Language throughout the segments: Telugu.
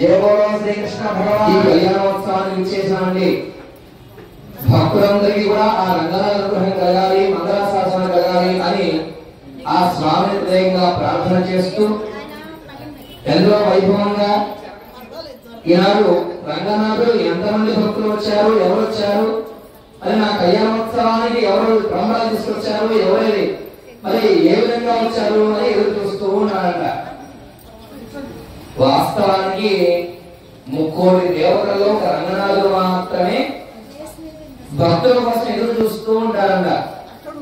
జయ బోలో శ్రీకృష్ణ భగవాన్. ఈ కళ్యాణోత్సవాన్ని విచ్చేసామండి. భక్తులందరికీ కూడా ఆ రంగనాథ అనుగ్రహం కలగాలి, మంగళాశాసనం కలగాలి అని ఆ స్వామిని హృదయంగా ప్రార్థన చేస్తూ ఎంతో వైభవంగా ఈనాడు రంగనాథుడు ఎంతమంది భక్తులు వచ్చారు, ఎవరు వచ్చారు, మరి నా కళ్యాణోత్సవానికి ఎవరు బ్రహ్మలు తీసుకొచ్చారు, ఎవరేది మరి ఏ విధంగా వచ్చారు అని ఎదురు చూస్తూ ఉన్నారంట. వాస్తవానికి 3 కోటి దేవతల్లో ఒక రంగనాథుడు మాత్రమే భక్తుల కోసం ఎదురు చూస్తూ ఉంటారంట.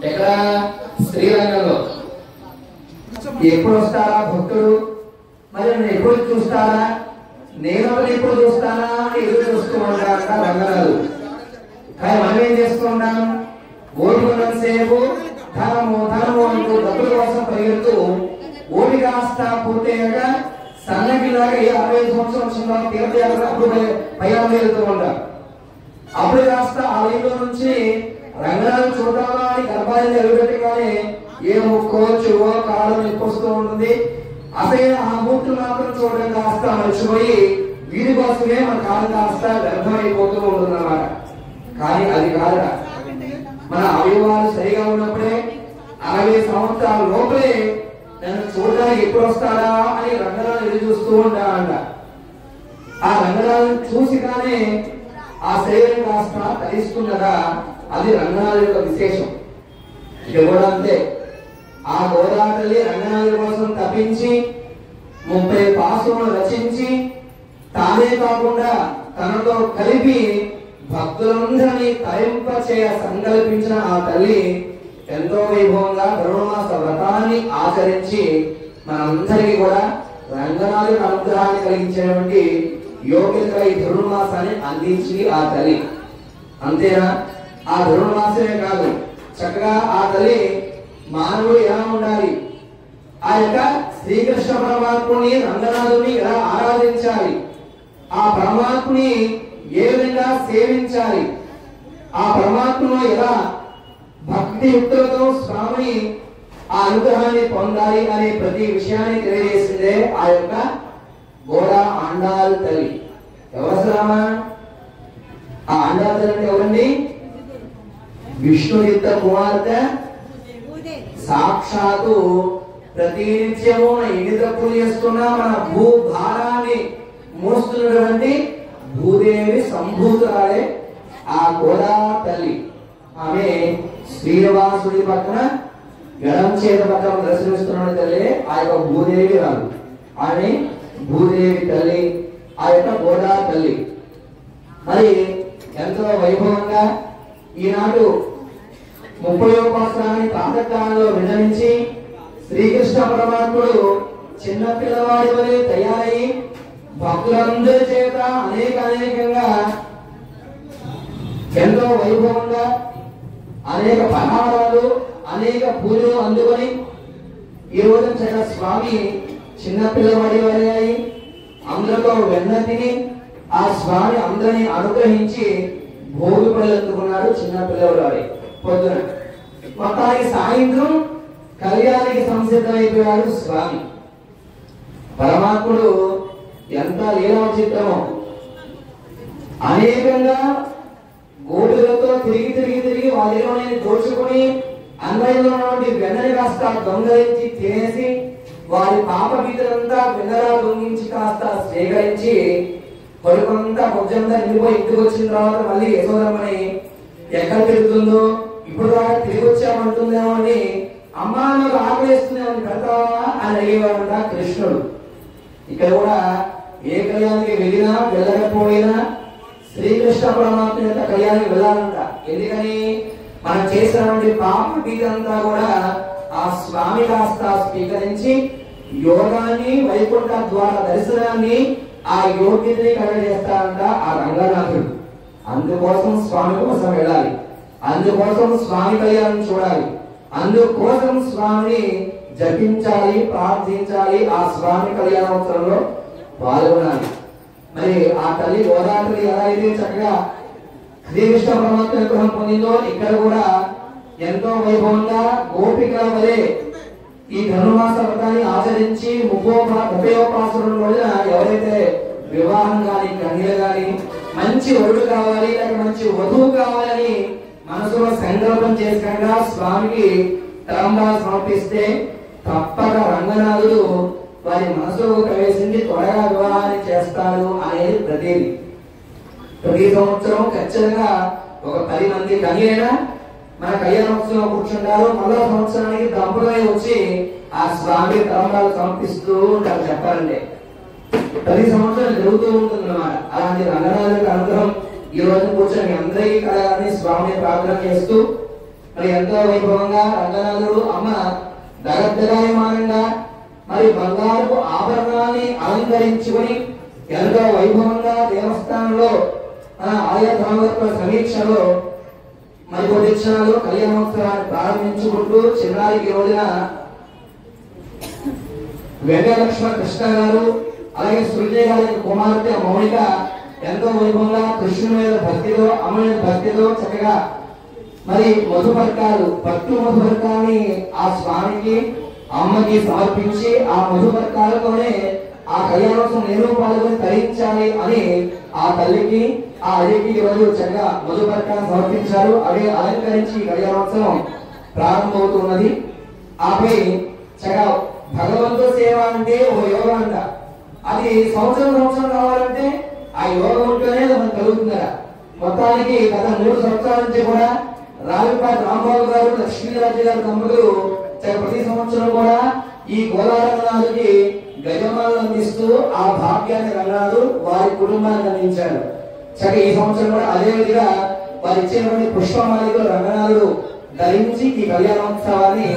ఎక్కడ? శ్రీరంగంలో. ఎప్పుడు వస్తారా భక్తుడు, మరి నన్ను ఎప్పుడు చూస్తారా, నేను ఎప్పుడు చూస్తానా అని ఎదురు చూస్తూ ఉంటారంట రంగనాథుడు. కానీ మనం ఏం చేస్తూ ఉంటాం? ఓడిపోయినంతసేపు ధనము ధనము అంటూ డబ్బుల కోసం పరిగెడుతూ ఓడి కాస్త పూర్తయ్యాక సన్నగిలాగా 65 సంవత్సరం వచ్చిందో తీర్థయాత్ర అప్పుడు పైన వెళ్తూ ఉంటాం. అప్పుడు కాస్త ఆ లైన్లో నుంచి రంగనాథుడు చూద్దామా అని గర్భాన్ని ఎదురుపెట్టగానే ఏ ముక్కో చెవో కాళ్ళు నొప్పి వస్తూ ఉంటుంది. అసలు ఆ మూర్తులు మాత్రం చూడడం కాస్త మర్చిపోయి వీరి కోసమే మన కాలు కాస్త వ్యర్థమైపోతూ ఉంటుంది అన్నమాట. కానీ అది కాదు, మన అవయవాలు సరిగా ఉన్నప్పుడే 60 సంవత్సరాల లోపలే నన్ను చూడడానికి ఎప్పుడు వస్తాడా అని రంగనాథుడు ఎదురు చూస్తూ ఉంటాడంట. ఆ రంగనాథుని చూసి కానీ ఆ శరీరం కాస్త తరిస్తుండగా అది రంగనాథుడి యొక్క విశేషం. ఇది కూడా అంతే. ఆ గోదావరి రంగనాథుడి కోసం తప్పించి 30 పాసులను రచించి తానే కాకుండా తనతో కలిపి భక్తులందరినీ తరింపచేయ సంకల్పించిన ఆ తల్లి ఎంతో వైభవంగా ధనుర్మాస వ్రతాన్ని ఆచరించి మనందరికీ కూడా రంగనాథుడి అనుగ్రహాన్ని కలిగించేటువంటి యోగ్యతగా ఈ ధనుర్మాసాన్ని అందించి ఆ తల్లి. అంతేనా? ఆ ధనుర్మాసమే కాదు, చక్కగా ఆ తల్లి మానవుడు ఎలా ఉండాలి, ఆ యొక్క శ్రీకృష్ణ పరమాత్ముని రంగనాథుని ఎలా ఆరాధించాలి, ఆ పరమాత్ముని ఏ విధంగా సేవించాలి, ఆ పరమాత్మను ఎలా భక్తి యుక్తులతో స్వామిని ఆ అనుగ్రహాన్ని పొందాలి అనే ప్రతి విషయాన్ని తెలియజేసిందే ఆ యొక్క గోడా ఆండాల్ తల్లి. ఎవరసరామా? ఆ ఆండాల్ తల్లి అంటే ఎవరండి? విష్ణుయుక్త కుమార్తె. సాక్షాత్తు ప్రతినిత్యము ఎన్ని తప్పులు చేస్తున్నా మన భూభారాన్ని మోస్తున్నటువంటి భూదేవి సంభూతురాలే ఆ గోడా తల్లి. ఆమె శ్రీనివాసుడి పక్కన ఎడం చేత పక్కన దర్శనమిస్తున్న తల్లి ఆ యొక్క భూదేవి రాదు. ఆమె భూదేవి తల్లి, ఆ యొక్క గోడా తల్లి. మరి ఎంతో వైభవంగా ఈనాడు 30వ ప్రాతకాలంలో వినరించి శ్రీకృష్ణ పరమాత్ముడు చిన్న పిల్లవాడి వలె తయారై భక్తులందరి చేత అనేకంగా ఎంతో వైభవంగా అనేక పహారాలు అనేక పూజలు అందుకొని ఈ రోజు చక్కగా స్వామి చిన్న పిల్లవాడి వలె అయి అందరితో వెన్న తిని ఆ స్వామి అందరినీ అనుగ్రహించి భోగి పళ్ళు అందుకున్నాడు చిన్న పిల్లవాడి. పొద్దున మొత్తానికి సాయంత్రం కళ్యాణానికి సంసిద్ధమైపోయాడు స్వామి. పరమాత్ముడు ఎంత లీలా చిత్రమో. అనేకంగా గోడులతో తిరిగి వాళ్ళని దోచుకుని అందరిలో ఉన్నటువంటి వెన్నని కాస్త దొంగలించి తినేసి వారి పాప బీతులంతా వెన్నలా దొంగించి కాస్త సేకరించి కొడుకంతా కొంచెంతా నిండిపోయి ఇంటికి వచ్చిన తర్వాత మళ్ళీ యశోదమ్మని ఎక్కడ తిరుగుతుందో ఇప్పుడు దాకా తిరిగి వచ్చామంటుందేమో అని అమ్మా నాకు ఆకలిస్తుందేమని పెడతావా అని అడిగేవాడంట కృష్ణుడు. ఇక్కడ కూడా ఏ కళ్యాణానికి వెళ్ళినా వెళ్ళకపోయినా శ్రీకృష్ణ పరమాత్మ యొక్క కళ్యాణానికి వెళ్ళాలంట. ఎందుకని? మనం చేసినటువంటి పాప బీతంతా కూడా ఆ స్వామి కాస్త స్వీకరించి యోగాన్ని వైకుంఠ ద్వార దర్శనాన్ని ఆ యోగ్యతని కలగజేస్తారంట ఆ రంగనాథుడు. అందుకోసం స్వామి కోసం వెళ్ళాలి, అందుకోసం స్వామి కళ్యాణం చూడాలి, అందుకోసం స్వామిని జపించాలి, ప్రార్థించాలి, ఆ స్వామి కళ్యాణోత్సవంలో పాల్గొనాలి. మరి ఆ తల్లి గోదావరి ఎలా అయితే చక్కగా శ్రీకృష్ణ పరమాత్మ అనుగ్రహం పొందిందో ఇక్కడ కూడా ఎంతో వైభవంగా గోపికల వలె ఈ ధనుర్మాస వ్రతాన్ని ఆచరించి 30వ పాసురం రోజున ఎవరైతే వివాహం కానీ కన్యలు కానీ మంచి వరుడు కావాలి లేక మంచి వధువు కావాలని మనసులో సంకల్పం చేసుకుంటా స్వామికి తలంబ్రాలు సమర్పిస్తే తప్పక రంగనాథుడు వారి మనసులో ప్రవేశించి త్వరగా వివాహాన్ని చేస్తాడు అనేది ప్రతి సంవత్సరం ఖచ్చితంగా ఒక 10 మంది కన్యలైనా మన కళ్యాణోత్సవం కూర్చుంటారు. మరో సంవత్సరానికి దంపతులై వచ్చి ఆ స్వామి తలంబ్రాలు సమర్పిస్తూ ఉంటారు. చెప్పాలంటే ప్రతి సంవత్సరం జరుగుతూ ఉంటుంది అన్నమాట. అలాంటి రంగనాథుడి అనుగ్రహం ఈ రోజు కూర్చొని అందరికీ కలగాలని స్వామిని ప్రార్థన చేస్తూ మరి ఎంతో వైభవంగా రంగనాథుడు అమ్మ దగద్దగాయమానంగా మరి బంగారు ఆభరణాన్ని అలంకరించుకొని ఎంతో వైభవంగా దేవస్థానంలో ఆయా ధర్మకర్తల సమీక్షలో మరి కొద్ది క్షణాలు కళ్యాణోత్సవాన్ని ప్రారంభించుకుంటూ చిన్నారికి రోజున వెంకటలక్ష్మ కృష్ణ గారు అలాగే సృజయ గారి కుమార్తె మౌనిక ఎంతో వైభవంగా కృష్ణుని మీద భక్తితో అమ్మ మీద భక్తితో చక్కగా మరి మధుపర్కాలు భక్తి మధుపర్కాన్ని ఆ స్వామికి అమ్మకి సమర్పించి ఆ మధుపర్కాలతోనే ఆ కళ్యాణోత్సవం నేను పాల్గొని తరించాలి అని ఆ తల్లికి ఆ అయ్యకి ఈరోజు చక్కగా మధుపర్కాన్ని సమర్పించారు. అవి అలంకరించి కళ్యాణోత్సవం ప్రారంభమవుతున్నది. ఆపై చక్కగా భగవంతు సేవ అంటే ఒక యోగం అంట. అది సంవత్సరం కావాలంటే ఆ యోగం ఉంటేనే మనకు కలుగుతుందా. మొత్తానికి గత 3 సంవత్సరాల నుంచి కూడా రావిపాటి రాంబాబు గారు లక్ష్మీరాజు గారి దంపతులు ప్రతి సంవత్సరం కూడా ఈ గోదావరి గజమాలను అందిస్తూ ఆ భాగ్యాన్ని రంగనాథుడు వారి కుటుంబానికి అందించాడు. చక్క ఈ సంవత్సరం కూడా అదే విధిగా వారు ఇచ్చినటువంటి పుష్పమాలికలు రంగనాథుడు ధరించి ఈ కళ్యాణోత్సవాన్ని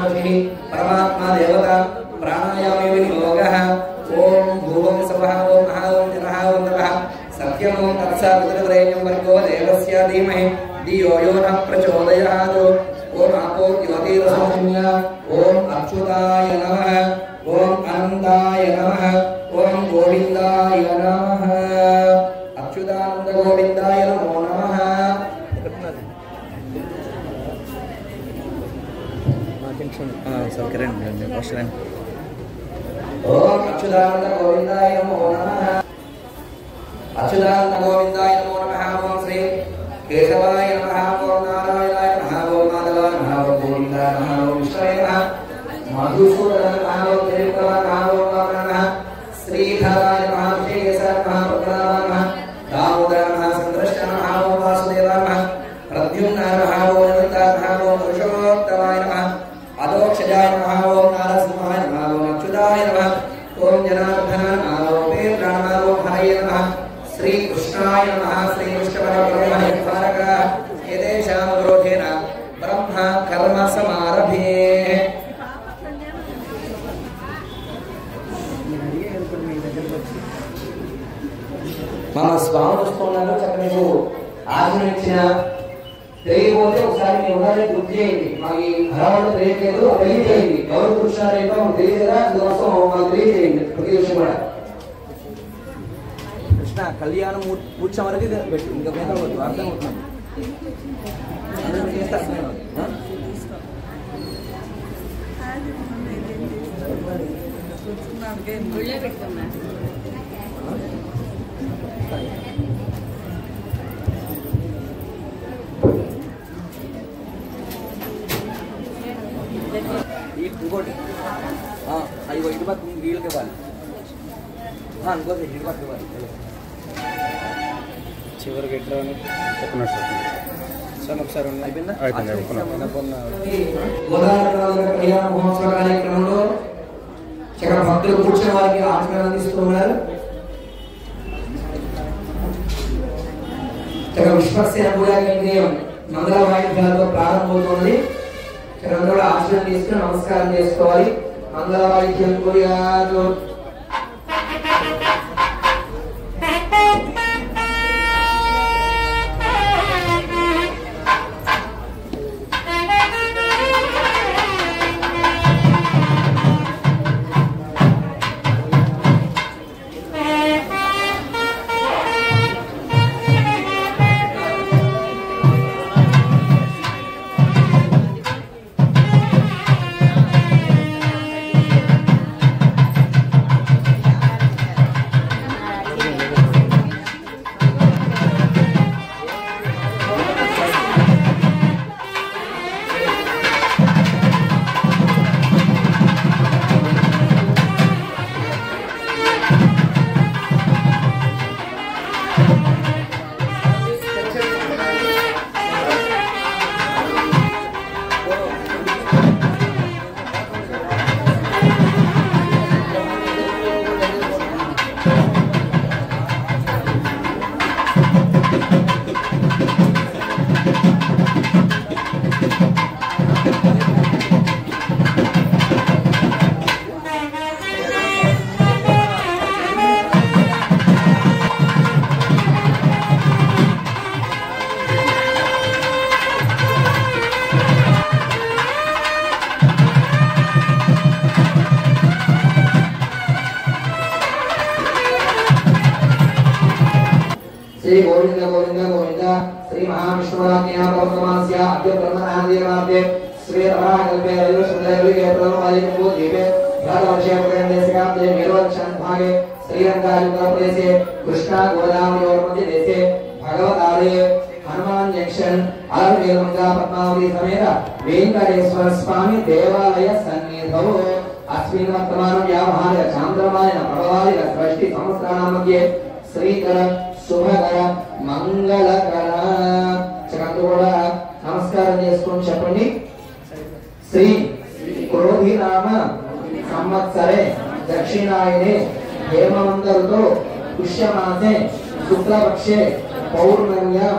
महामहिः परमात्मा देवता प्राणायामे विनियोगः ओम भुवं स्वः ओम महा ओम जनः ओम नमः सत्यं ओम तत्सवितुर्वरेण्यं भर्गो देवस्य धीमहि धियो यो नः प्रचोदयात् ओम आपो ज्योतिरसंज्ञा ओम अच्युताय नमः ओम अनन्ताय नमः ओम गोविन्दाय नमः अच्युतानन्द गोविन्दाय नमो नमः ओम अच्युतानंद गोविंदाय नमो नमः अच्युतानंद गोविंदाय नमो नमः ओम श्री केशवाय नमः ओम नारायणाय नमः ओम माधवाय नमः ओम गोविंदाय नमः ओम विष्णवे नमः मधुसूदनाय नमः ओम देवकाय नमः ओम नमः श्रीधराय नमः केशवाय नमः प्रभुराय नमः दामोदराय नमः संदर्शनाय नमः ओम वासुदेवाय नमः प्रद्युम्नाय नमः ओम अनन्ताय नमः ओम पुरुषोत्तमाय नमः अदोक्षजाय नमः ओम नारसिंहाय नमः ओम अच्युताय नमः ओम जनार्दनाय नमः ओम वेदाय नमः ओम हरये नमः श्री कृष्णाय नमः श्री कृष्ण परब्रह्मणे द्वारक एतेषां विरोधेन ब्रह्म कर्म समारभे मम स्वामी వస్తున్నారు చక్కగా మీకు ఆశీర్వదించిన తెలియకపోతే ఒకసారి మీ ఉదాహరణ గుర్తు చేయండి మాకు ఈ హరావణ తెలియట్లేదు తెలియజేయండి ఎవరు కూర్చున్నారేమో మాకు తెలియదురా అందుకోసం మాకు తెలియజేయండి ప్రతి విషయం కూడా కృష్ణ కళ్యాణం కూర్చో వరకు పెట్టు ఇంకా మీద అర్థం అవుతుంది ఇంకోటి అయ్యో ఇటు పక్క వీళ్ళకి ఇవ్వాలి ఇంకోటి ఇటు పక్క ఇవ్వాలి చివరికి ఎట్లా చెప్పినట్టు సార్ ఒకసారి అయిపోయిందా కళ్యాణ మహోత్సవ కార్యక్రమంలో చక్కగా భక్తులు కూర్చున్న వారికి ఆశీర్వాదం అందిస్తున్నారు చక్కగా విశ్వసేన పూజా కేంద్రీయం మంగళ వాయిద్యాలతో ప్రారంభమవుతుంది అందరూ ఆశీర్వాదం తీసుకుని నమస్కారం చేసుకోవాలి మంగళ వాయిద్యం పూజాలు श्री गोविंद गोविंद गोविंद श्री महाविष्णुराज्ञा पौर्णमास्य अद्य ब्रह्मणादिवाद्ये श्री रमाकल्पे रविशुद्धयुगे प्रथमवादिको दीपे भरतवर्षे प्रदेशकाब्दे मेरुवक्षण भागे श्रीरंगायुगप्रदेशे कृष्णा गोदावरी देशे भगवतालये हनुमान जंक्शन अलवेलमंगा पद्मावती समेत वेंकटेश्वर स्वामी देवालय सन्निधौ अस्मिन् वर्तमान व्यावहार चांद्रमाय प्रभावादि सृष्टि संवत्सराणां मध्ये श्रीकर శుభకర మంగళకర చక్కగా కూడా నమస్కారం చేసుకొని చెప్పండి శ్రీ క్రోధినామ సంవత్సరే దక్షిణాయనే हेमवंत ऋतु पुष्यमासे शुक्लपक्षे पौर्णम्या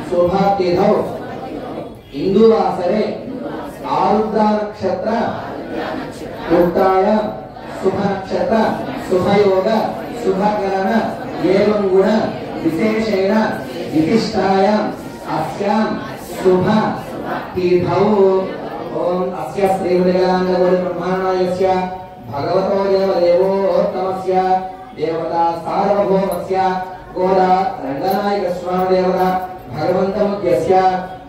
शोभातिथौ इंदुवासरे ఆరుద్ర నక్షత్ర ఉత్తాయ శుభ నక్షత్ర శుభయోగ శుభకరణ ఏవం గుణ విశేషేణ విశిష్టాయ అస్యాం శుభ తిథౌ ఓం అస్య శ్రీమదేవానందగౌరీ బ్రహ్మాండస్య భగవతో దేవదేవోత్తమస్య దేవతా సార్వభౌమస్య గోదా రంగనాయక స్వామి దేవత భగవంతముఖ్యస్య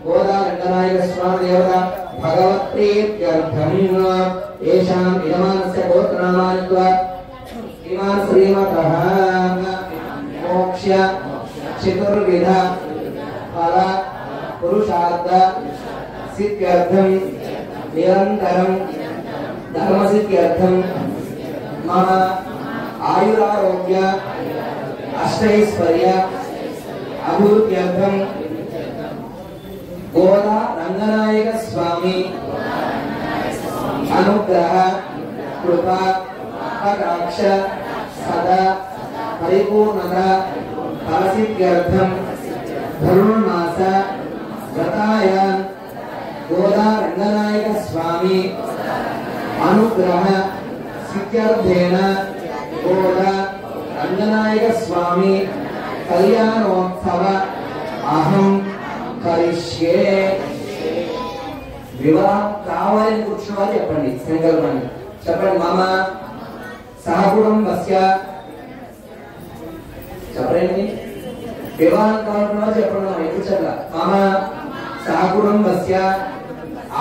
గోదా రంగనాయక స్వామి దేవత భగవత్ప్రీత్యర్థం ఏషాం ఇదమానస్య గోత్రనామానిత్వ శ్రీమాన్ శ్రీమతః మోక్ష చతుర్విధ ఫల పురుషార్థ సిద్ధ్యర్థం నిరంతరం ధర్మసిద్ధ్యర్థం మమ ఆయురారోగ్య అష్టైశ్వర్య అభివృద్ధ్యర్థం గోదా రంగనాయక స్వామి అనుగ్రహ కృపా కటాక్ష సదా పరిపూర్ణత ఫలసిద్ధ్యర్థం ధనుర్మాస వ్రతాయ గోదా రంగనాయక స్వామి అనుగ్రహ సిద్ధ్యర్థేన గోదా రంగనాయక స్వామి కళ్యాణోత్సవ అహం కరిష్యే. వివాహం కావాలని కూర్చున్న వాళ్ళు చెప్పండి, సంకల్పాన్ని చెప్పండి. మమ సహకుటుంబస్య చెప్పండి. వివాహం కావాలన్న వాళ్ళు చెప్పండి. మనం ఎప్పుడు చెప్పాలి? మమ సహకుటుంబస్య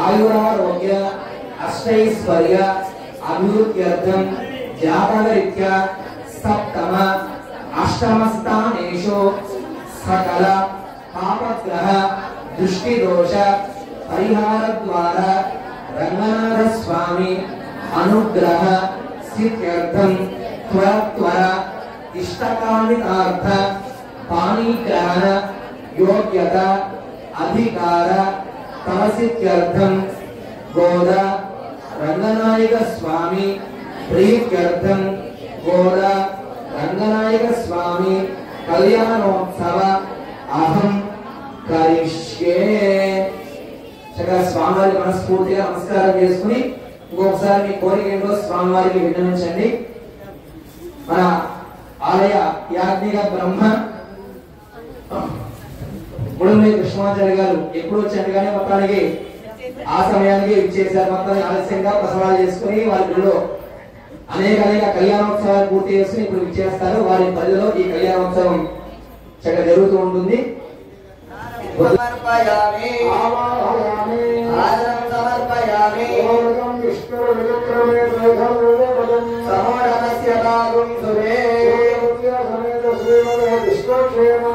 ఆయురారోగ్య అష్టైశ్వర్య అభివృద్ధ్యర్థం జాతకరీత్యా సప్తమ అష్టమ స్థానేషు సకల పాపగ్రహ దృష్టిదోష పరిహార ద్వారా రంగనాథ స్వామి అనుగ్రహ సిద్ధ్యర్థం త్వర ఇష్టకామితార్థ పాణిగ్రహణ యోగ్యత అధికార తమసిద్ధ్యర్థం గోదా రంగనాయక స్వామి ప్రీత్యర్థం గోదా రంగనాయక స్వామి కళ్యాణోత్సవ అహం కరిష్యే. చక్కగా స్వామివారికి మనస్ఫూర్తిగా నమస్కారం చేసుకుని ఇంకొకసారి మీ కోరిక ఏంటో స్వామివారికి విన్నవించండి. మన ఆలయ యాజ్ఞిక బ్రహ్మ ముడుమూరి కృష్ణమాచార్య గారు ఎప్పుడు వచ్చారు కానీ మొత్తానికి ఆ సమయానికి ఇచ్చేసారు. మొత్తానికి ఆలస్యంగా ప్రసవాలు చేసుకుని వారి గుడిలో అనేక కళ్యాణోత్సవాలు పూర్తి చేసుకుని ఇప్పుడు ఇచ్చేస్తారు. వారి పరిధిలో ఈ కళ్యాణోత్సవం చక్కగా జరుగుతూ ఉంటుంది. సమర్పయామి ఆదరం సమర్పయామి సమోఢమస్య భాగం సురే సమర్పయామి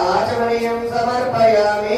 ఆచమనీయం సమర్పయామి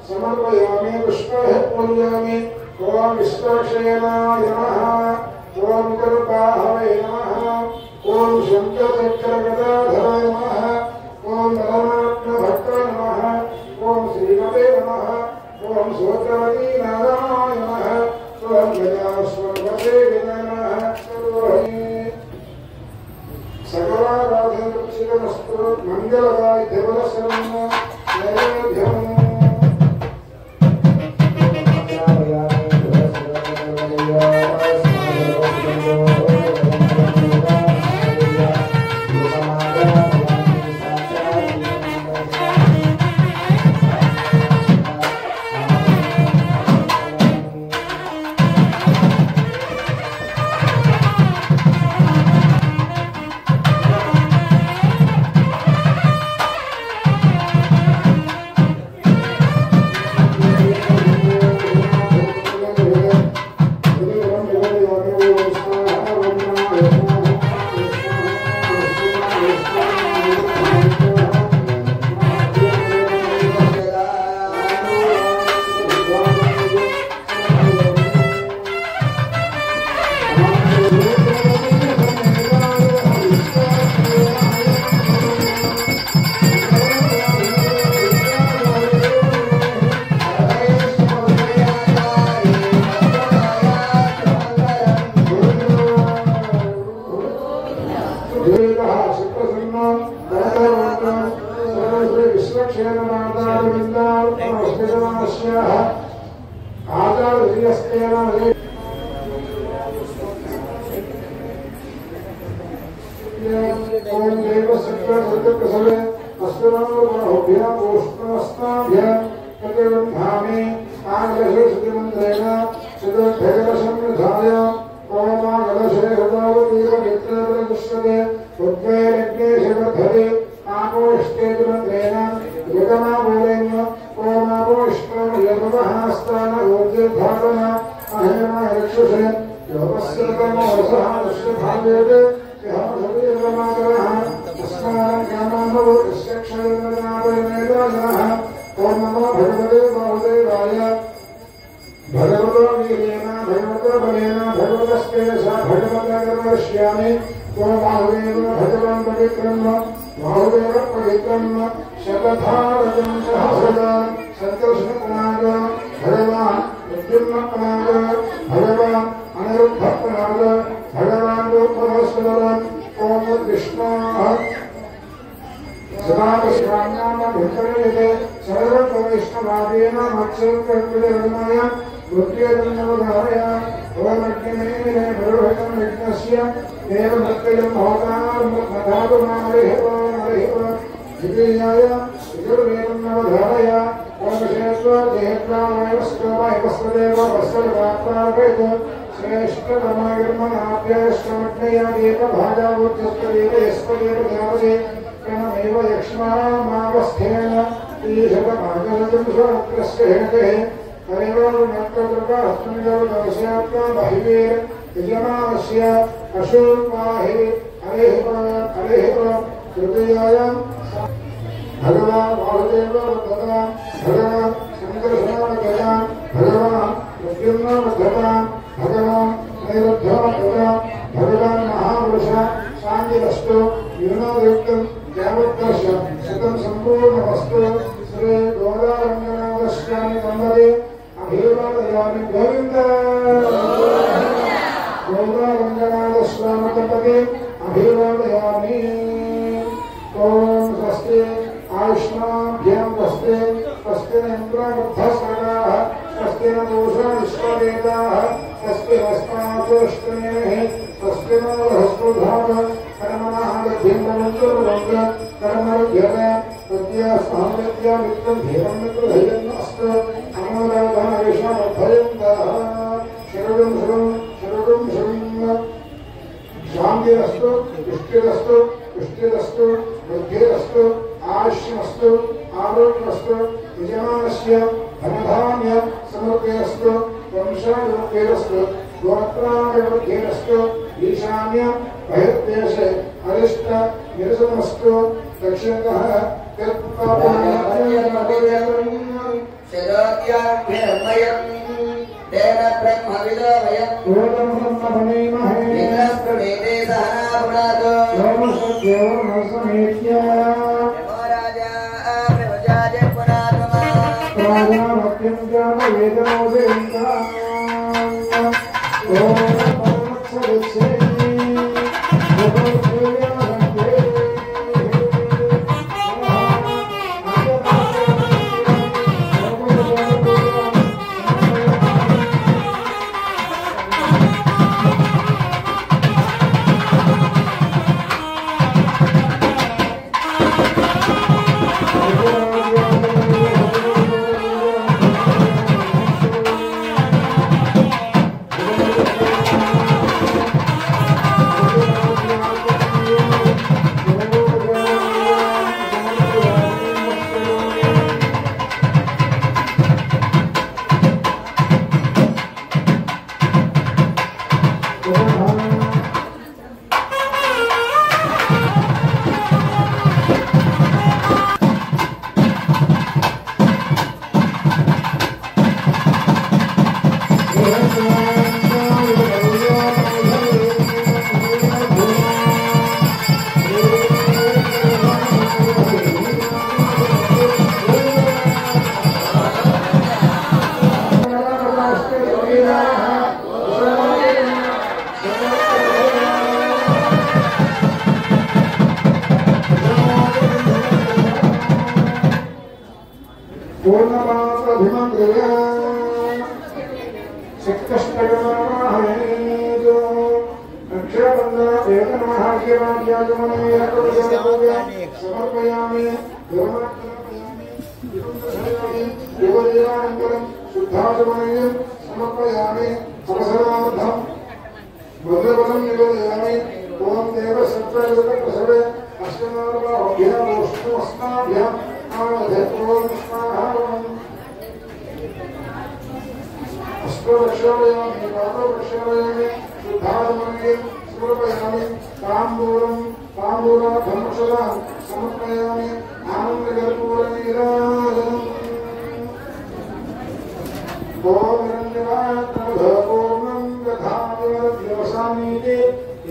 సమర్పయామి పుష్పహ్యామి ఓం విశ్వక్షేణాయ నమః ఓం కృపాహవే నమః ఓం శంకరచక్రగదాధరాయ నమః ఓం నరనాత్మభక్తాయ నమః ఓం శ్రీమతే నమః ఓం సూత్రవతీ నారాయణ నమః ఓం గజాస్వరవతే నమః సకలారాధనమస్తు మంగళదాయ దేవదర్శనం నైవేద్యం पूर्णमासभिमन्त्रिया कष्टगणामहेतो रक्षाबन्धन एतनमः शिवाज्यागमने समर्पयामि युवदेवानन्तरं शुद्धाचमनीयं समर्पयामि अवसरार्थं भद्रपदं निवेदयामि ओम देवसत्त्वयुतप्रसवे अष्टनारबाभ्यां विष्णुस्नाभ्याम् आमधेत्वं स्वाहावम् अष्टवृक्षालयामि पादवृक्षालयामि शुद्धाचमनीयं समर्पयामि ताम्बूलाभमक्षदां समर्पयामि आनन्दकर्पूरनीराजनम् ओम निरञ्जनात्मधपूर्णं यथावसामीति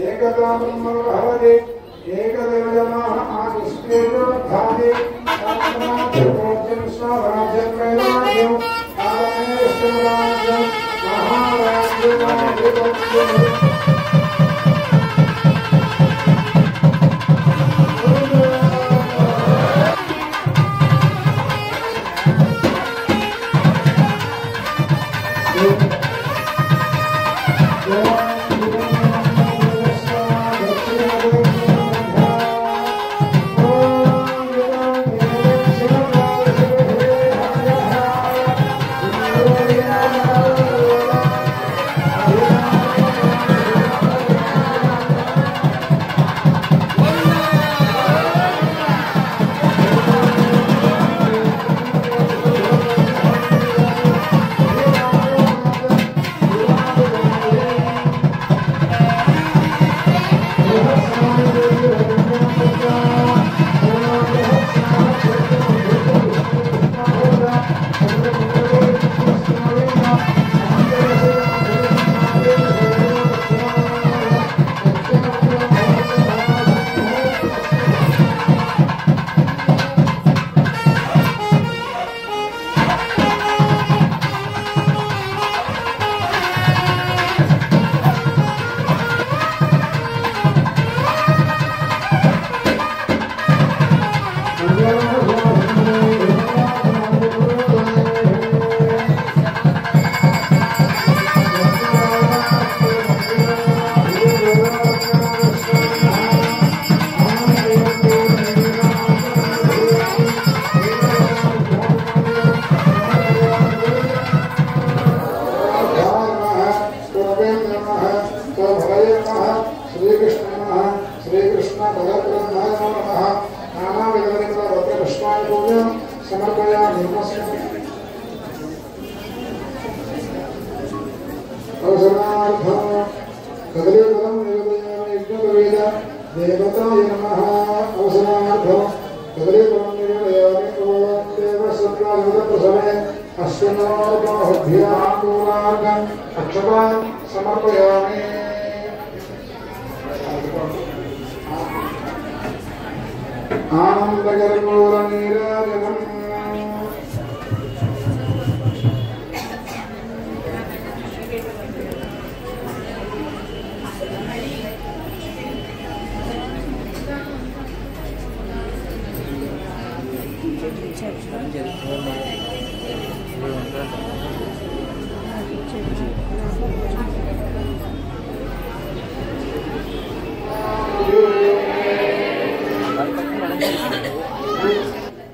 एकदा ब्रह्मभवति एकदेवजनाः आदिस्तेजोद्धाति आत्मनाथोज्यं स्वराज्यं वैराज्यं कालमेष्टराज्यं महाराज्यं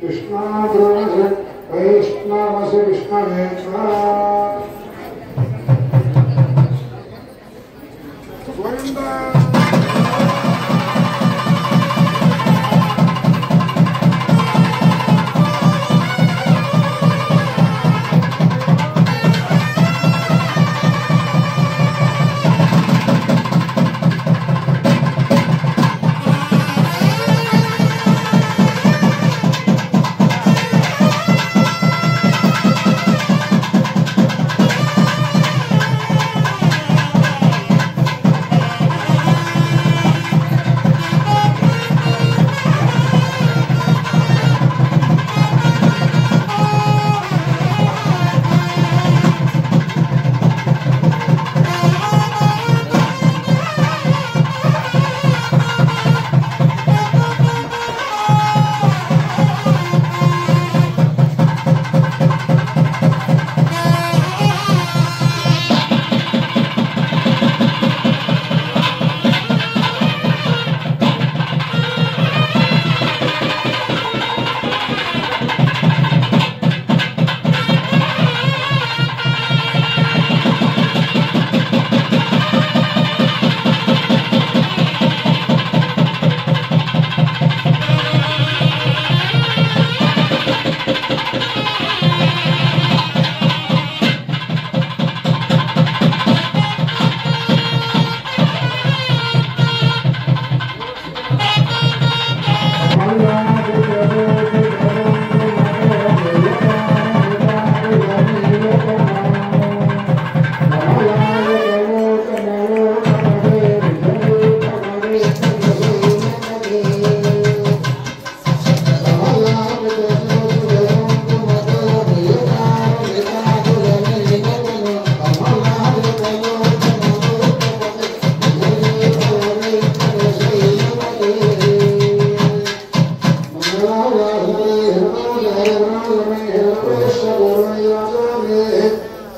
कृष्णा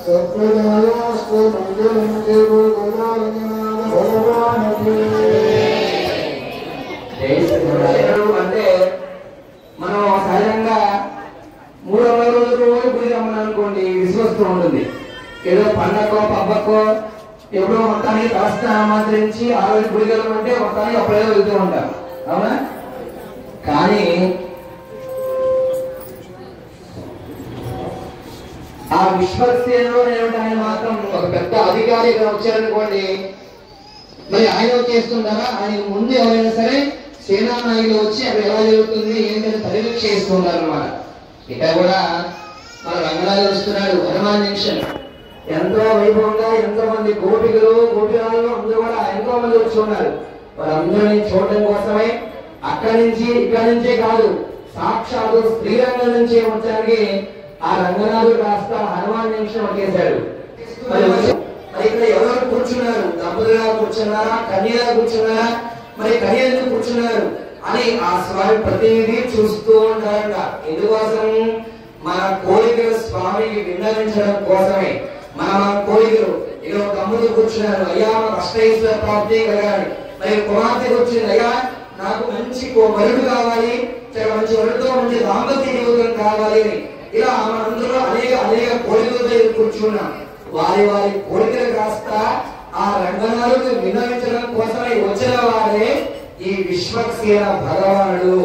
సత్ప్రదాయాస్తు మంగళం దేవో గోదారనాథ భగవానకి. అంటే మనం సహజంగా 300 రోజులు రోజు గుడి రమ్మని అనుకోండి విశ్వస్తూ ఉంటుంది. ఏదో పండగకో పబ్బకో ఎప్పుడో మొత్తానికి తలస్నానం ఆచరించి ఆ రోజు గుడి వెళ్ళమంటే మొత్తానికి అప్పుడేదో వెళ్తూ ఉంటాం, అవునా? కానీ ఆ విశ్వసేనలో ఆయన మాత్రం ఒక పెద్ద అధికారి ఇక్కడ వచ్చారనుకోండి, మరి ఆయన చేస్తుంటారా? ఆయన ముందు ఎవరైనా సరే సేనా నాయకులు వచ్చి అక్కడ ఎలా జరుగుతుంది ఏంటంటే పర్యవేక్ష చేస్తున్నారు అన్నమాట. ఇక్కడ కూడా మన రంగరాజు వస్తున్నాడు. హనుమాన్ జంక్షన్ ఎంతో వైభవంగా ఎంతో మంది గోపికలు గోపికలు అందరూ కూడా ఎంతో మంది వచ్చి ఉన్నారు. వారందరినీ చూడటం కోసమే అక్కడి నుంచి ఇక్కడి నుంచే కాదు, సాక్షాత్తు శ్రీరంగం నుంచి వచ్చానికి ఆ రంగనాథుడు కాస్త హనుమాన్ జంక్షన్ ఒకేశాడు. మరి ఇక్కడ ఎవరు కూర్చున్నారు? దంపతులుగా కూర్చున్నారా, కన్యగా కూర్చున్నారా, మరి కన్య ఎందుకు కూర్చున్నారు అని ఆ స్వామి ప్రతిదీ చూస్తూ ఉంటారంట. ఎందుకోసం? మన కోరికలు స్వామికి విన్నవించడం కోసమే. మన కోరికలు ఇక్కడ దంపతులు కూర్చున్నారు, అయ్యా మాకు అష్టైశ్వర ప్రాప్తి కలగాలి. మరి కుమార్తె కూర్చుంది, అయ్యా నాకు మంచి వరుడు కావాలి, మంచి వరుడితో మంచి దాంపత్య జీవితం కావాలి అని. ఇలా మనందరూ అనేక కోరికలతో కూర్చున్నాం. వారి కోరికలు కాస్త ఆ రంగనాథుడు విన్నవించడం కోసమై వచ్చిన వారే ఈ విశ్వక్సేన భగవానుడు.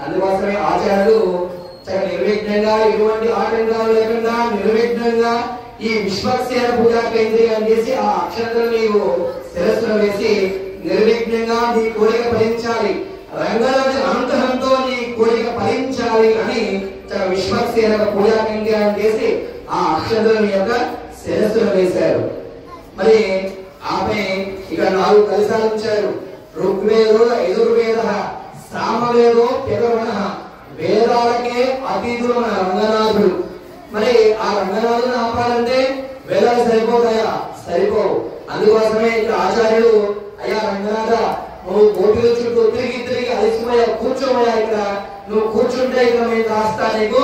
అందుకోసమే ఆచార్యులు చాలా నిర్విఘ్నంగా ఎటువంటి ఆటంకాలు లేకుండా నిర్విఘ్నంగా ఈ విశ్వక్సేన పూజా కేంద్రీయం చేసి ఆ అక్షంతలు నీవు శిరస్సును వేసి నిర్విఘ్నంగా నీ కోరిక ఫలించాలి, రంగనాథుడి అనుగ్రహంతో నీ కోరిక ఫలించాలి అని చాలా విశ్వక్సేన పూజా కేంద్రీయం చేసి ఆ అక్షంతలు యొక్క శిరస్సును వేశారు. మరి ఆమె ఇక్కడ 4 కలశాలు ఉంచారు. ఋగ్వేదో యజుర్వేద సామవేదో పితృగణ, వేదాలకే అతీతుడు మన రంగనాథుడు. మరి ఆ రంగనాథుని ఆపాలంటే వేదాలు సరిపోతాయా? సరిపోవు. అందుకోసమే ఇక్కడ ఆచార్యుడు, అయ్యా రంగనాథ నువ్వు గోపిల చుట్టూ తిరిగి అలసిపోయా, కూర్చోమయ్యా, ఇక్కడ నువ్వు కూర్చుంటే ఇక మేము కాస్త నీకు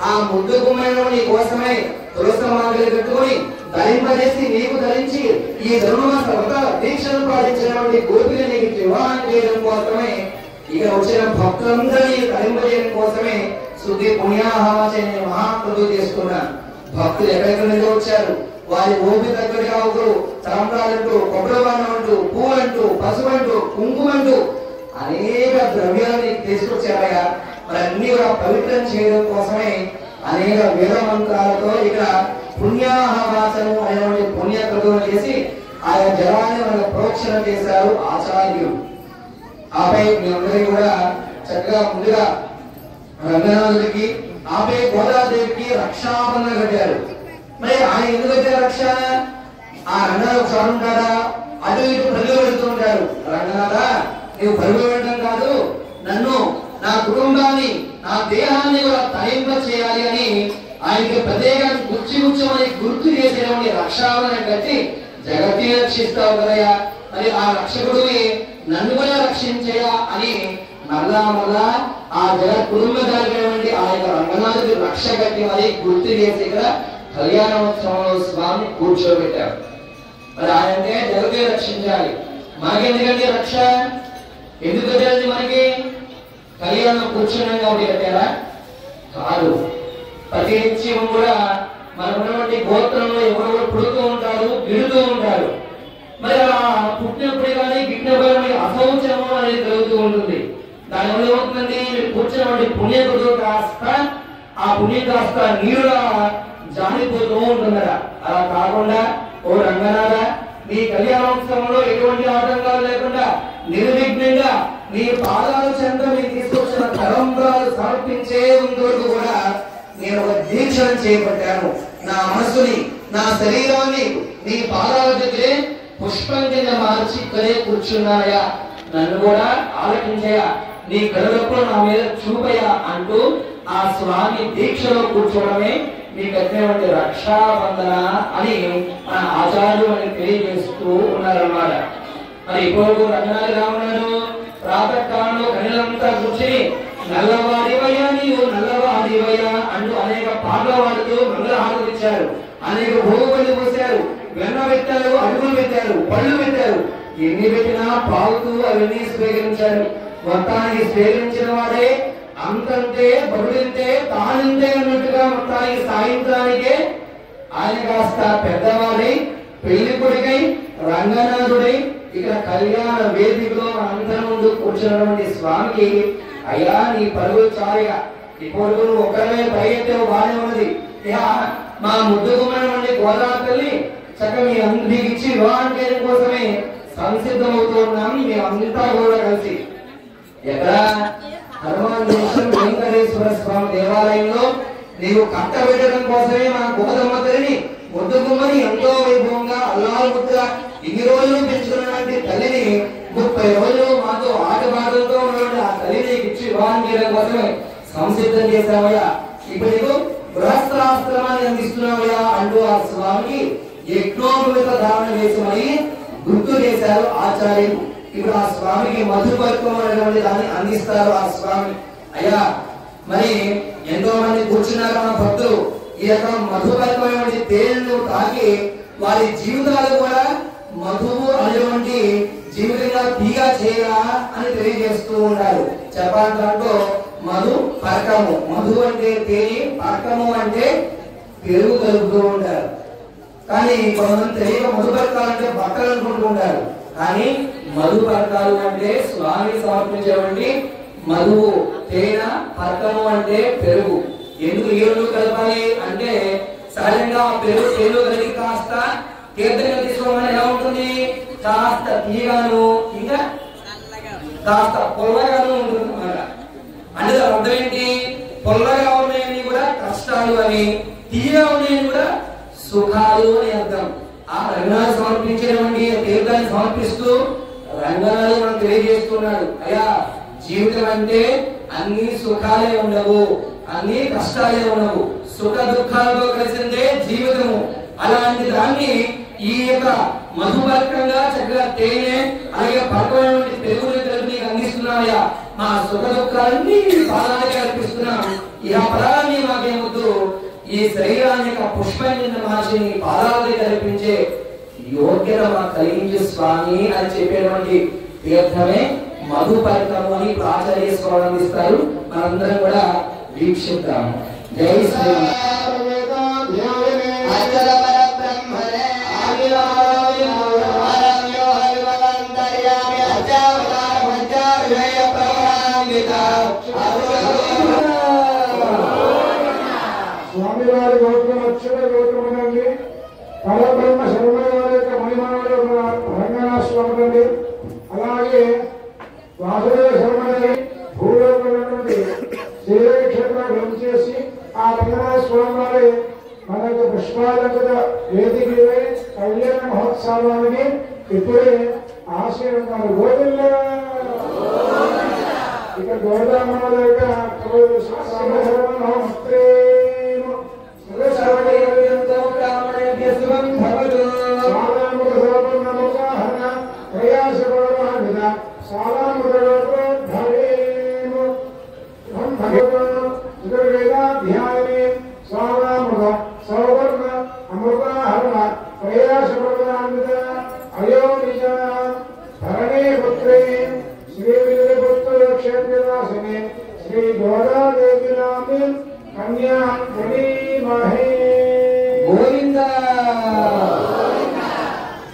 ఆ ముద్దు గుమ్మైలో నీ కోసమే తులసి మాటలు పెట్టుకుని ధరింపజేసి నీకు ధరించి ఈ ధర్మమాస వ్రత దీక్షను పాటించినటువంటి గోపిని నీకు వివాహం చేయడం కోసమే ఇక వచ్చిన భక్తులందరినీ ధరింపజేయడం కోసమే శుద్ధి పుణ్యాహవాచనే మహాప్రభు చేసుకున్నాను. భక్తులు ఎక్కడెక్కడ నుండి వచ్చారు, వారి ఓపిక తగ్గట్టుగా ఒకరు తలంబ్రాలంటూ, కొబ్బరిబాణం అంటూ, పూలంటూ, పసుపంటూ, కుంకుమంటూ అనేక ద్రవ్యాన్ని తీసుకొచ్చారయ్యా. మరి అన్ని కూడా పవిత్రం చేయడం కోసమే అనేక వేద మంత్రాలతో ఇక్కడ పుణ్యాహవాచనం అనేటువంటి పుణ్యక్రతులు చేసి ఆయా జలాన్ని మనకు ప్రోక్షణ చేశారు ఆచార్యులు. ఆపై మీ అందరికీ కూడా చక్కగా ముందుగా రంగనాథుడికి ఆపై గోదాదేవికి రక్షాబంధన కట్టారు. మరి ఆయన ఎందుకు కట్టారు రక్ష? ఆ రంగనాథ్ స్వామి ఉంటాడా, అటు ఇటు పరుగులు పెడుతూ ఉంటారు. రంగనాథ నీవు పరుగులు పెట్టడం కాదు, నన్ను నా కుటుంబాన్ని నా దేహాన్ని కూడా తరింప చేయాలి అని ఆయనకి ప్రత్యేకంగా గుర్చిగుచ్చమని గుర్తు చేసేటువంటి రక్షాబంధన కట్టి జగత్తి రక్షిస్తావు కదయా, మరి ఆ రక్షకుడిని నన్ను కూడా రక్షించయా అని మరలా ఆ జగత్ కుటుంబధారిటువంటి ఆ యొక్క రంగనాథుడి రక్ష కట్టి మరి గుర్తు చేసి ఇక్కడ కళ్యాణోత్సవంలో స్వామిని కూర్చోబెట్టారు. మరి ఆయనంటే జగత్తే రక్షించాలి. మనకెందుకంటే రక్ష ఎందుకు కట్టాలి? మనకి కళ్యాణం కూర్చున్నాం కాబట్టి కట్టారా? కాదు. ప్రతి నిత్యం కూడా మనకున్నటువంటి గోత్రంలో ఎవరెవరు పుడుతూ ఉంటారు, గిడుతూ ఉంటారు. మరి ఆ పుట్టినప్పుడు కానీ గిట్టినప్పుడు అశౌచము అనేది జరుగుతూ ఉంటుంది. దానివల్ల ఏమవుతుందండి, కూర్చున్నటువంటి పుణ్యకుడు కాస్త ఆ పుణ్యం కాస్త నీరుగా జారిపోతూ ఉంటుందట. అలా కాకుండా ఓ రంగనాథ నీ కళ్యాణోత్సవంలో ఎటువంటి ఆటంకాలు లేకుండా నిర్విఘ్నంగా నీ పాదాల చెంత మీరు తీసుకొచ్చిన తలంబ్రాలు సమర్పించే వరకు కూడా నేను ఒక దీక్షను చేపట్టాను. నా మనసుని నా శరీరాన్ని నీ పాదాల దగ్గరే పుష్పం కింద మార్చి ఇక్కడే కూర్చున్నాయా, నన్ను కూడా ఆలకించయా, నీ కనులప్పుడు నా మీద చూపయా అంటూ ఆ స్వామి దీక్షలో కూర్చోవడమే మీ కట్టినటువంటి రక్షాబంధన అని మన ఆచార్యులు మనకి తెలియజేస్తూ ఉన్నారన్నమాట. మరి ఇప్పుడు రంగనాథ్ రామనాడు ప్రాతకాలంలో కనులంతా కూర్చుని నల్లవాడివయ్యా నీవు నల్లవాడివయ్యా అంటూ అనేక పాటలు పాడుతూ మంగళహారతులు ఇచ్చారు. అనేక భోగులు వెన్న పెట్టారు, అడుగులు పెట్టారు, పళ్ళు పెట్టారు. ఎన్ని పెట్టినా పావుతూ అవన్నీ స్వీకరించారు. మొత్తానికి స్వీకరించిన వాడే అంతంతే బరుడింతే తానింతే అన్నట్టుగా మొత్తానికి సాయంత్రానికే ఆయన కాస్త పెద్దవాడై పెళ్లి కొడుకై రంగనాథుడై ఇక్కడ కళ్యాణ వేదికలో మనందరం ముందు కూర్చున్నటువంటి స్వామికి, అయ్యా నీ పరుగులు చాలుగా, ఈ పరుగులు ఒకరే పరిగెత్తావు బాగానే ఉన్నది, మా ముద్దుకున్నటువంటి గోదావరి తల్లి చక్కగా మీ అందరికి ఇచ్చి వివాహం చేయడం కోసమే సంసిద్ధమవుతూ ఉన్నాం. మేమంతా కూడా కలిసి ఎక్కడ హనుమాన్ దేశం వెంకటేశ్వర స్వామి దేవాలయంలో నీవు కట్టబెట్టడం కోసమే మా గోదమ్మ తల్లిని ముద్దుగుమ్మని ఎంతో వైభవంగా అల్లారుముద్దుగా ఇన్ని రోజులు పెంచుకున్నటువంటి తల్లిని 30 రోజులు మాతో ఆటపాటలతో ఉన్నటువంటి ఆ తల్లిని ఇచ్చి వివాహం చేయడం కోసమే సంసిద్ధం చేశామయ్యా. ఇప్పుడు నీకు గృహస్థాశ్రమాన్ని అందిస్తున్నామయ్యా అంటూ ఆ స్వామికి యజ్ఞోపవిత ధారణ చేసామని గుర్తు చేశారు ఆచార్యులు. ఇప్పుడు ఆ స్వామికి మధుపర్కం అనేటువంటి దాన్ని అందిస్తారు ఆ స్వామి. అయ్యా మరి ఎంతో మంది కూర్చున్నారు మన భక్తులు, ఈ యొక్క మధుపర్కమైనటువంటి తేనెను తాకి వారి జీవితాలు కూడా మధువు అనేటువంటి జీవితంగా తీగా చేయరా అని తెలియజేస్తూ ఉంటారు. చెప్పాలంటూ మధు పర్కము, మధు అంటే తేనె, పర్కము అంటే పెరుగు కలుపుతూ ఉంటారు. కానీ కొంతమంది తెలియక మధుపర్కాలంటే బట్టలు అనుకుంటూ ఉంటారు. కానీ మధుపర్కాలు అంటే స్వామికి సమర్పించేటువంటి మధువు, తేనె, పర్కము అంటే పెరుగు. ఎందుకు ఈ రెండు కలపాలి అంటే సహజంగా ఆ పెరుగు తేనె కలిగి కాస్త తీర్థంగా తీసుకోమని ఎలా ఉంటుంది, కాస్త తీయగాను ఇంకా కాస్త పొల్లగాను ఉంటుంది అన్నమాట. అంటే అర్థం ఏంటి, పొల్లగా ఉన్నాయని కూడా కష్టాలు అని, తీయగా ఉన్నాయని కూడా సుఖాలు అని అర్థం. ఆ రంగనాథ్ సమర్పించేటువంటి తీర్థాన్ని సమర్పిస్తూ రంగనాథ్ మనం తెలియజేస్తున్నాడు, అయ్యా జీవితం అంటే అన్ని సుఖాలే ఉండవు, అన్ని కష్టాలే ఉండవు, సుఖ దుఃఖాలతో కలిసిందే జీవితము. అలాంటి దాన్ని ఈ యొక్క మధుపర్కంగా చక్కగా తేనె అలాగే పర్కమైనటువంటి పెరుగుని కలిపి నీకు అందిస్తున్నాయా. మా సుఖ దుఃఖాలన్నీ పాదానికి అర్పిస్తున్నాం. ఈ పదాన్ని మాకేమొద్దు, ఈ శరీరాన్ని యొక్క పుష్పాన్ని మార్చి పాదాలకి కల్పించే యోగ్యత మాకు కలిగించే స్వామి అని చెప్పేటువంటి తీర్థమే మధుపర్కము అని ఆచార్యేశ్వరుడు అందిస్తారు. మనందరం కూడా వీక్షిద్దాము. జై శ్రీరామ్. స్వామి వారి గోత్రం అక్షర గోత్రమునండి పరబ్రహ్మ శర్మ వారి యొక్క మహిమనుడు రంగనాథ స్వామి అండి. అలాగే వాసుదేవ శర్మని భూలోకమైనటువంటి శ్రీరంగ క్షేత్రం చేసి ఆ రంగనాథ స్వామి వారి మన యొక్క పుష్పాలంకృత వేదిక కళ్యాణ మహోత్సవానికి ఇప్పుడే ఆశీర్వాదాలు గోవిందా. ఇక గోదామల యొక్క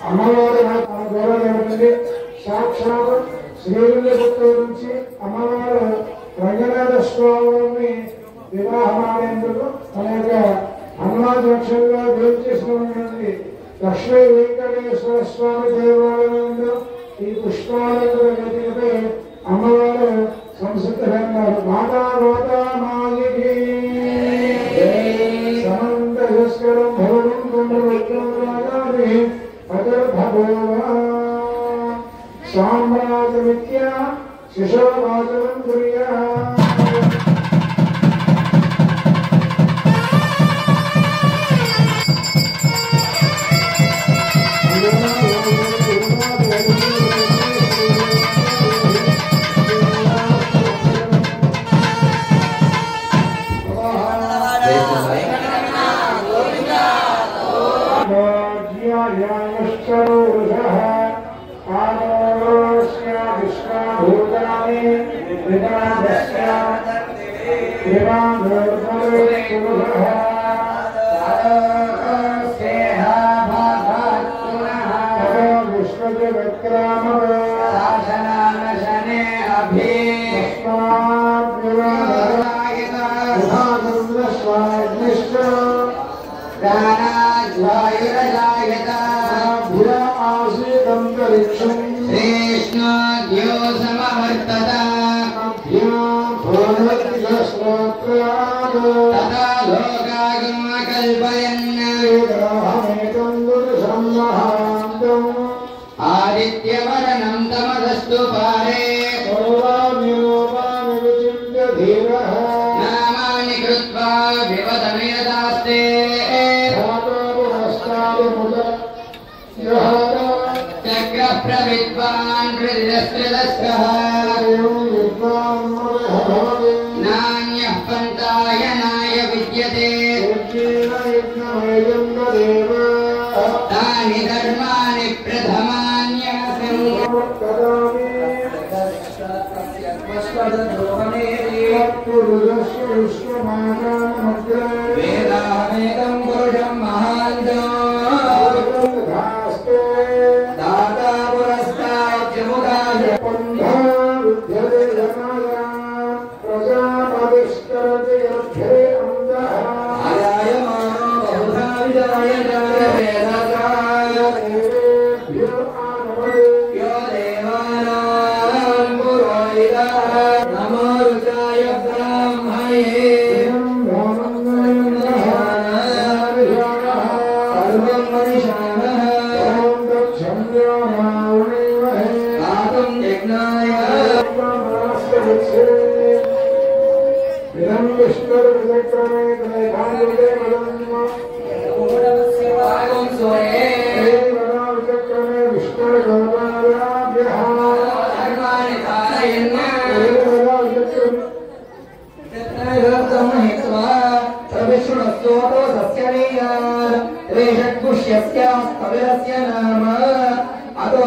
అమ్మవారు మన గౌరవం ఏమిటండి, సాక్షాత్ శ్రీవిల్లిపుత్తూరు నుంచి అమ్మవారు రంగనాథ స్వామిని వివాహమాడేందుకు మన యొక్క హనుమాన్ జంక్షన్లో చేసినటువంటి లక్ష్మీ వెంకటేశ్వర స్వామి దేవాలయంలో ఈ పుష్పాలంకర వేదికపై అమ్మవారు సంసిద్ధులైనారు. మాతా మాతా మాయికి సమంతస్కరం భవనం కుండవృత్తాగామి పదర్భవా సామ్రాజమిత్య శిశోవాచనం కుర్యా. यामुष्करोषः आनोस्य विश्वाभूतानि विनादस्य विनादोर्परे पुरुषः सेहा भागात्पुनः विश्वजगत्क्रामः शासनानशने अभि स्वाग्निश्च गानाद्वायुरजायत भुरा आसीदन्तरिक्षम् कृष्णोऽद्यो समवर्तत तथा लोकागमकल्पयन् आदित्यवरणं तमदस्तु पारे नामानि कृत्वा विवदमेदास्ते चक्रः प्रविद्वान् हृदयस्त्रिदस्कः नान्यः पन्थायनाय विद्यते तानि धर्माणि प्रथमान्यासन् वेदामेकं पुरुषं महान्तम् दाता पुरस्ताच्च आयायमानो बहुधा विजायत यो देवानां पुरोहितः नमो रुद्राय ब्राह्मणे सर्वं मनीषाणः गातुं यज्ञाय गातुं सोये धर्माणि कारयन् प्रविष्णुस्तोतो सस्यनीयान् षड्पुष्यस्य कविरस्य नाम अतो